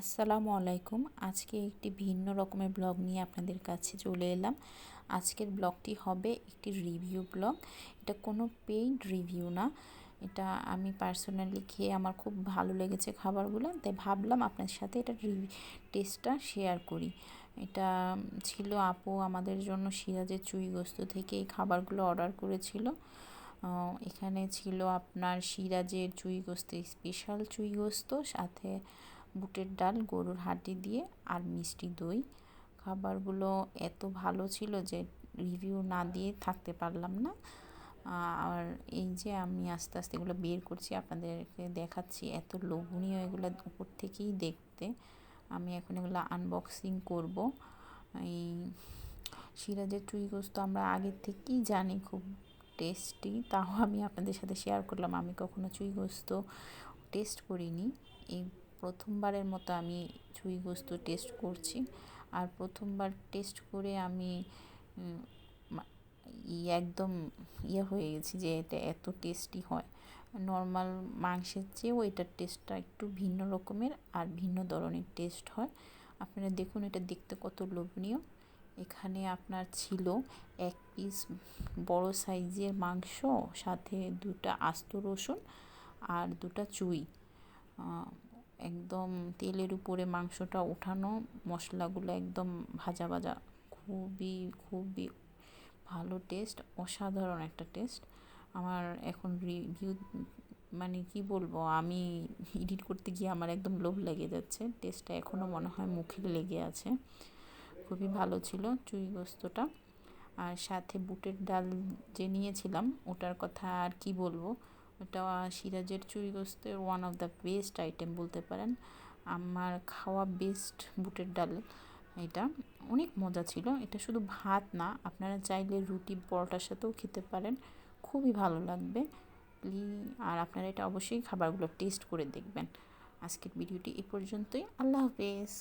আসসালামু আলাইকুম। আজকে একটি ভিন্ন রকমের ব্লগ নিয়ে আপনাদের কাছে চলে এলাম। আজকের ব্লগটি হবে একটি রিভিউ ব্লগ। এটা কোনো পেইড রিভিউ না, এটা আমি পার্সোনালি খেয়ে আমার খুব ভালো লেগেছে খাবারগুলো, তাই ভাবলাম আপনার সাথে এটা টেস্টটা শেয়ার করি। এটা ছিল আপু আমাদের জন্য সিরাজের চুই গোস্ত থেকে এই খাবারগুলো অর্ডার করেছিল। এখানে ছিল আপনার সিরাজের চুই গোস্ত, স্পেশাল চুই গোস্ত, সাথে বুটের ডাল, গরুর হাড্ডি দিয়ে আর মিষ্টি দই। খাবারগুলো এত ভালো ছিল যে রিভিউ না দিয়ে থাকতে পারলাম না। আর এই যে আমি আস্তে আস্তে এগুলো বের করছি, আপনাদেরকে দেখাচ্ছি। এত লোভনীয় এগুলো উপর থেকেই দেখতে। আমি এখন এগুলো আনবক্সিং করব। এই সিরাজের চুই গোস্ত আমরা আগের থেকেই জানি খুব টেস্টি, তাও আমি আপনাদের সাথে শেয়ার করলাম। আমি কখনো চুই গোস্ত টেস্ট করিনি, এই প্রথমবারের মতো আমি চুই গোস্ত টেস্ট করছি। আর প্রথমবার টেস্ট করে আমি একদম হয়ে গেছি যে এটা এত টেস্টি হয়। নর্মাল মাংসের চেয়েও এটার টেস্টটা একটু ভিন্ন রকমের আর ভিন্ন ধরনের টেস্ট হয়। আপনারা দেখুন এটা দেখতে কত লোভনীয়। এখানে আপনার ছিল 1 পিস বড় সাইজের মাংস, সাথে 2টা আস্ত রসুন আর 2টা চুই। একদম তেলের উপরে মাংসটা ওঠানো, মশলাগুলো একদম ভাজা ভাজা, খুবই খুবই ভালো টেস্ট, অসাধারণ একটা টেস্ট। আমার এখন রিভিউ মানে কি বলবো, আমি এডিট করতে গিয়ে আমার একদম লোভ লেগে যাচ্ছে। টেস্টটা এখনও মনে হয় মুখে লেগে আছে। খুবই ভালো ছিল চুই গোস্তটা। আর সাথে বুটের ডাল যে নিয়েছিলাম ওটার কথা আর কি বলবো, ওটা সিরাজের চুই গোস্তের one of the best item বলতে পারেন। আমার খাওয়া বেস্ট বুটের ডাল এটা। অনেক মজা ছিল। এটা শুধু ভাত না, আপনারা চাইলে রুটি পরোটার সাথেও খেতে পারেন, খুবই ভালো লাগবে। আর আপনারা এটা অবশ্যই খাবারগুলো টেস্ট করে দেখবেন। আজকের ভিডিওটি এ পর্যন্তই। আল্লাহ হাফেজ।